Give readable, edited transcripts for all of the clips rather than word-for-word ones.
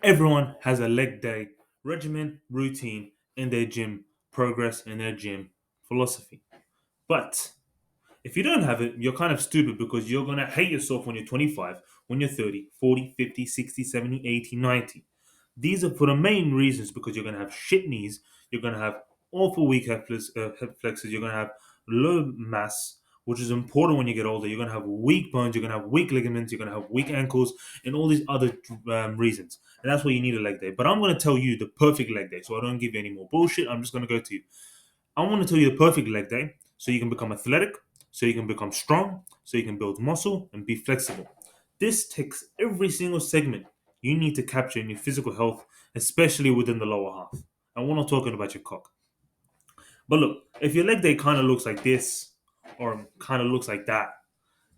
Everyone has a leg day regimen, routine in their gym progress, in their gym philosophy. But if you don't have it, you're kind of stupid because you're going to hate yourself when you're 25, when you're 30, 40, 50, 60, 70, 80, 90. These are for the main reasons because you're going to have shit knees, you're going to have awful weak hip flexors, you're going to have low mass, which is important when you get older. You're going to have weak bones, you're going to have weak ligaments, you're going to have weak ankles, and all these other reasons. And that's why you need a leg day. But I'm going to tell you the perfect leg day, so I don't give you any more bullshit. I'm just going to go to you. I want to tell you the perfect leg day so you can become athletic, so you can become strong, so you can build muscle and be flexible. This takes every single segment you need to capture in your physical health, especially within the lower half. And we're not talking about your cock. But look, if your leg day kind of looks like this or kind of looks like that,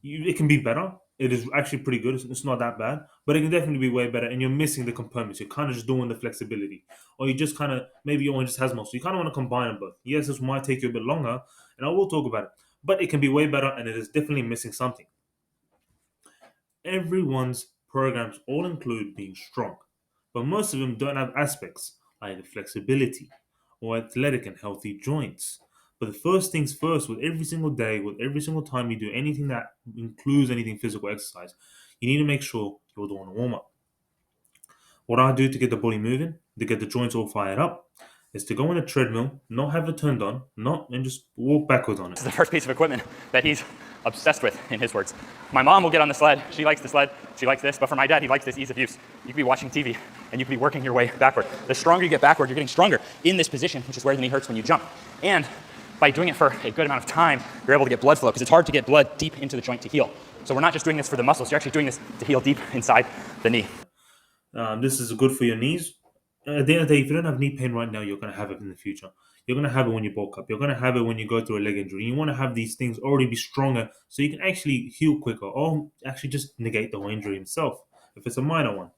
it can be better. It is actually pretty good. It's not that bad, but it can definitely be way better. And you're missing the components. You're kind of just doing the flexibility, or you just kind of maybe your one just has muscle. You kind of want to combine them both. Yes, this might take you a bit longer, and I will talk about it, but it can be way better, and it is definitely missing something. Everyone's programs all include being strong, but most of them don't have aspects like flexibility or athletic and healthy joints. But the first things first, with every single day, with every single time you do anything that includes anything physical exercise, you need to make sure you're doing a warm up. What I do to get the body moving, to get the joints all fired up, is to go on a treadmill, not have it turned on, not and just walk backwards on it. This is the first piece of equipment that he's obsessed with, in his words. My mom will get on the sled. She likes the sled. She likes this. But for my dad, he likes this ease of use. You could be watching TV, and you could be working your way backward. The stronger you get backward, you're getting stronger in this position, which is where the knee hurts when you jump. And by doing it for a good amount of time, you're able to get blood flow, because it's hard to get blood deep into the joint to heal. So we're not just doing this for the muscles. You're actually doing this to heal deep inside the knee. This is good for your knees. At the end of the day, if you don't have knee pain right now, you're going to have it in the future. You're going to have it when you bulk up. You're going to have it when you go through a leg injury. You want to have these things already be stronger so you can actually heal quicker or actually just negate the whole injury himself if it's a minor one.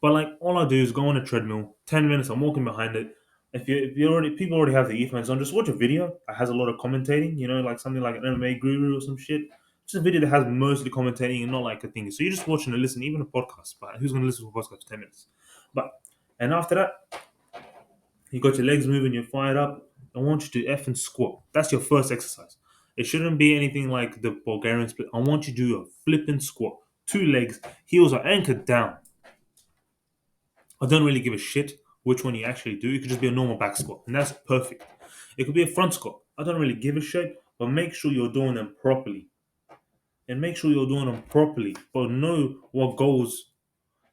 But like all I do is go on a treadmill, 10 minutes. I'm walking behind it. If you already people already have the earphones on, just watch a video that has a lot of commentating. You know, like something like an MMA guru or some shit. Just a video that has mostly commentating and not like a thing. So you're just watching and listening, even a podcast. But who's going to listen to a podcast for 10 minutes? But and after that, you got your legs moving, you're fired up. I want you to F and squat. That's your first exercise. It shouldn't be anything like the Bulgarian split. I want you to do a flipping squat. Two legs, heels are anchored down. I don't really give a shit which one you actually do. It could just be a normal back squat, and that's perfect. It could be a front squat. I don't really give a shit, but make sure you're doing them properly. And make sure you're doing them properly. But know what goals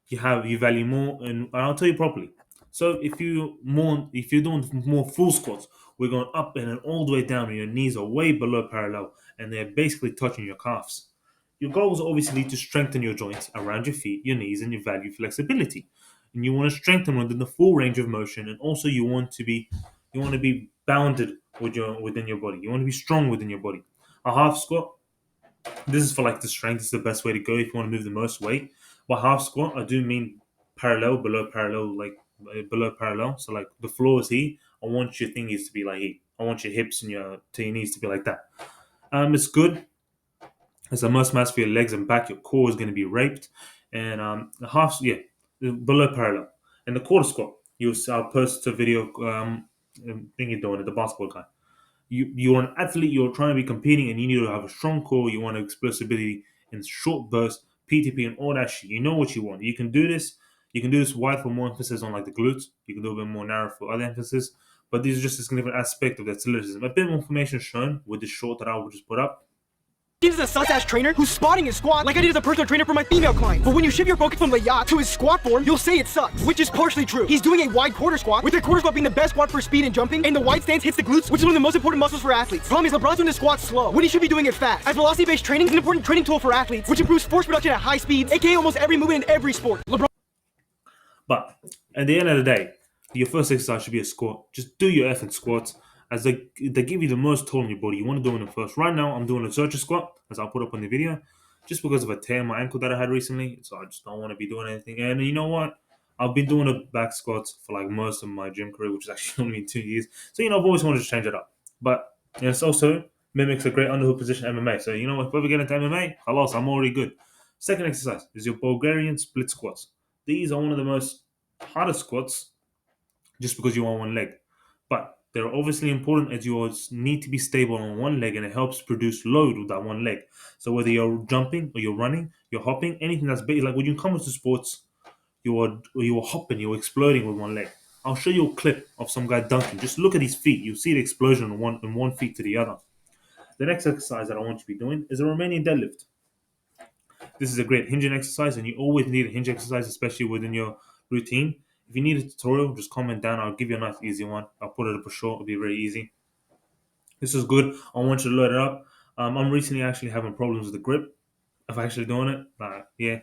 you value more, and I'll tell you properly. So if you're doing more full squats, we're going up and then all the way down, and your knees are way below parallel, and they're basically touching your calves. Your goal is obviously to strengthen your joints around your feet, your knees, and you value flexibility. And you want to strengthen within the full range of motion, and also you want to be bounded within your body. You want to be strong within your body. A half squat, this is for like the strength. It's the best way to go if you want to move the most weight. But half squat, I do mean parallel, below parallel, like below parallel. So like the floor is here. I want your thingies to be like here. I want your hips and your knees to be like that. It's good. It's a must mass for your legs and back. Your core is going to be raped. And the half, yeah, below parallel. And the quarter squat, I'll post a video thing you're doing at the basketball guy. You're an athlete, you're trying to be competing, and you need to have a strong core. You want explosivity in short bursts, PTP, and all that shit. You know what you want. You can do this. You can do this wide for more emphasis on like the glutes. You can do a bit more narrow for other emphasis. But this is just a significant aspect of the athleticism. A bit more information shown with the short that I will just put up. He's a sus-ass trainer who's spotting his squat like I did as a personal trainer for my female clients. But when you shift your focus from the yacht to his squat form, you'll say it sucks, which is partially true. He's doing a wide quarter squat, with the quarter squat being the best squat for speed and jumping, and the wide stance hits the glutes, which is one of the most important muscles for athletes. Problem is, LeBron's doing the squat slow, when he should be doing it fast. As velocity-based training is an important training tool for athletes, which improves force production at high speeds, aka almost every movement in every sport. But at the end of the day, your first exercise should be a squat. Just do your effing squats as they give you the most toll on your body. You want to do them first. Right now, I'm doing a searcher squat, as I'll put up on the video, just because of a tear in my ankle that I had recently. So I just don't want to be doing anything. And you know what? I've been doing a back squats for like most of my gym career, which is actually only been 2 years. So I've always wanted to change it up. But it's also mimics a great underhook position MMA. So if I ever get into MMA, halas, I'm already good. Second exercise is your Bulgarian split squats. These are one of the most hardest squats just because you're on one leg. But they're obviously important as you need to be stable on one leg and it helps produce load with that one leg. So whether you're jumping or you're running, you're hopping, anything that's big, like when you come to sports, you're hopping, you're exploding with one leg. I'll show you a clip of some guy dunking. Just look at his feet. You'll see the explosion in one feet to the other. The next exercise that I want you to be doing is a Romanian deadlift. This is a great hinging exercise, and you always need a hinge exercise, especially within your routine. If you need a tutorial, just comment down. I'll give you a nice, easy one. I'll put it up for short. It'll be very easy. This is good. I want you to load it up. I'm recently actually having problems with the grip of actually doing it. Yeah.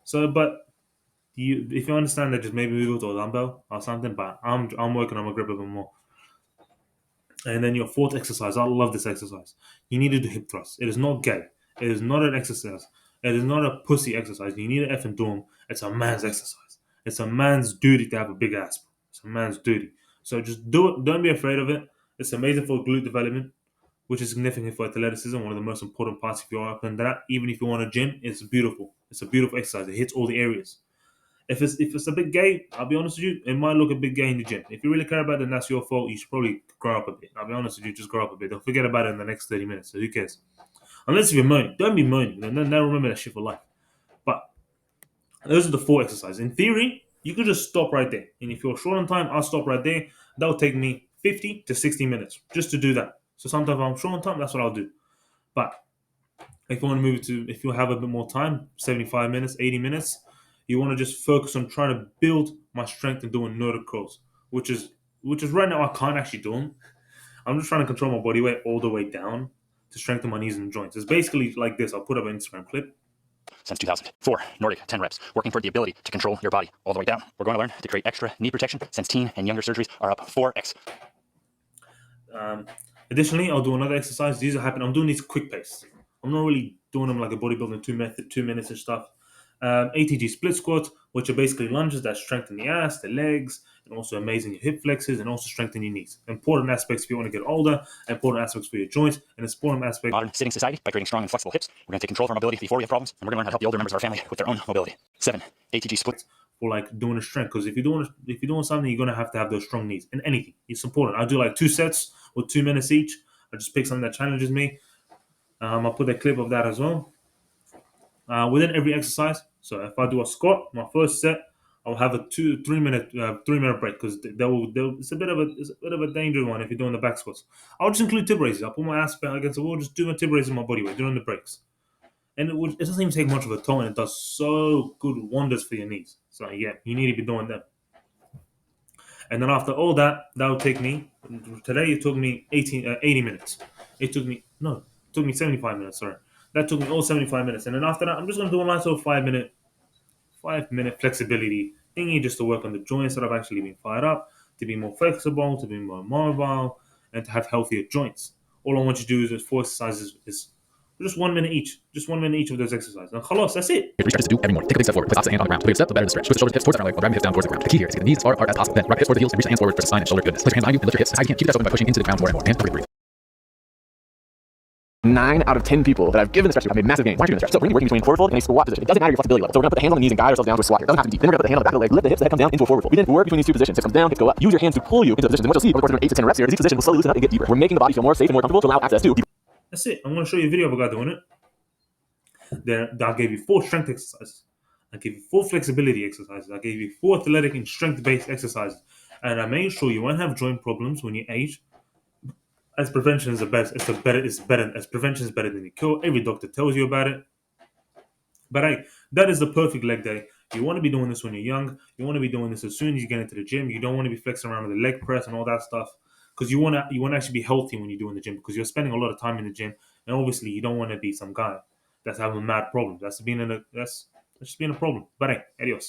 So, but if you understand that, just maybe move it to a dumbbell or something. But I'm working on my grip a bit more. And then your fourth exercise, I love this exercise. You need to do hip thrusts. It is not gay. It is not an exercise. It is not a pussy exercise. You need to effing do them. It's a man's exercise. It's a man's duty to have a big ass. It's a man's duty. So just do it. Don't be afraid of it. It's amazing for glute development, which is significant for athleticism. One of the most important parts if you're up and that. Even if you want a gym, it's beautiful. It's a beautiful exercise. It hits all the areas. If it's a bit gay, I'll be honest with you, it might look a bit gay in the gym. If you really care about it, then that's your fault. You should probably grow up a bit. I'll be honest with you, just grow up a bit. Don't forget about it in the next 30 minutes. So who cares? Unless you're moaning. Don't be moaning. Then remember that shit for life. But those are the four exercises. In theory, you could just stop right there. And if you're short on time, I'll stop right there. That'll take me 50 to 60 minutes just to do that. So sometimes if I'm short on time, that's what I'll do. But if you want to move it to, if you have a bit more time, 75 minutes, 80 minutes, you want to just focus on trying to build my strength and doing Nordic curls, which is right now I can't actually do them. I'm just trying to control my body weight all the way down to strengthen my knees and joints. It's basically like this. I'll put up an Instagram clip. Since 2004, Nordic 10 reps, working toward the ability to control your body all the way down. We're going to learn to create extra knee protection since teen and younger surgeries are up 4x. Additionally, I'll do another exercise. These are happening. I'm doing these quick pace. I'm not really doing them like a bodybuilding 2 minutes and stuff. ATG split squats, which are basically lunges that strengthen the ass, the legs, and also amazing your hip flexors and also strengthen your knees. Important aspects if you want to get older, important aspects for your joints, and important aspects. Modern sitting society by creating strong and flexible hips. We're going to take control of our mobility before we have problems, and we're going to learn how to help the older members of our family with their own mobility. 7. ATG splits. For like doing a strength, because if you're doing something, you're gonna have to have those strong knees in anything. It's important. I do like 2 sets with 2 minutes each. I just pick something that challenges me. I'll put a clip of that as well. Within every exercise, so if I do a squat, my first set, I'll have a 3 minute break because it's a bit of a dangerous one if you're doing the back squats. I'll just include tib raises. I'll put my ass back against the wall, just do my tib raises in my body weight during the breaks. And it doesn't even take much of a toll, and it does so good wonders for your knees. So yeah, you need to be doing that. And then after all that, that'll take me. Today it took me 80 minutes. It took me 75 minutes. Sorry, that took me all 75 minutes. And then after that, I'm just gonna do a nice little 5 minute flexibility thingy just to work on the joints that have actually been fired up, to be more flexible, to be more mobile, and to have healthier joints. All I want you to do is 4 exercises is just 1 minute each. Just 1 minute each of those exercises. And khalas, that's it. 3 stretches to do every morning. Take a big step forward. Place opposite hand on the ground. The bigger step, the better the stretch. Twist the shoulders, hips towards the front leg, while driving the hips down towards the ground. The key here is to get the knees as far apart as possible. Then wrap hips toward the heels and reach the hands forward for the spine and shoulder goodness. Place your hands behind you and lift your hips as high as you can. Keep your chest open by pushing into the ground more and more. And breathe. 9 out of 10 people that I've given the stretch to have made massive gains. Why aren't you doing the stretch? So we're going to be working between forward fold and a squat position. It doesn't matter your flexibility level. So we're going to put the hands on the knees and guide ourselves down to a squat here. It doesn't have to be deep. Then we're going to put the hand on the back of the leg, lift the hips, the head comes down into a forward fold. We then work between these two positions. Hips comes down, hips go up. Use your hands to pull you into the positions. And what you'll see over the course of 8 to 10 reps here is each position will slowly loosen up and get deeper. We're making the body feel more safe and more comfortable to allow access to deeper. That's it. I'm going to show you a video of a guy doing it. Then I gave you 4 strength exercises. I gave you 4 flexibility exercises. I gave you 4 athletic and strength-based exercises. And I made sure you won't have joint problems when you age. As prevention is the best, as prevention is better than the cure. Every doctor tells you about it. But hey, that is the perfect leg day. You want to be doing this when you're young. You want to be doing this as soon as you get into the gym. You don't want to be flexing around with the leg press and all that stuff because you want to actually be healthy when you do in the gym because you're spending a lot of time in the gym, and obviously you don't want to be some guy that's having mad problems. That's just being a problem. But hey, adios.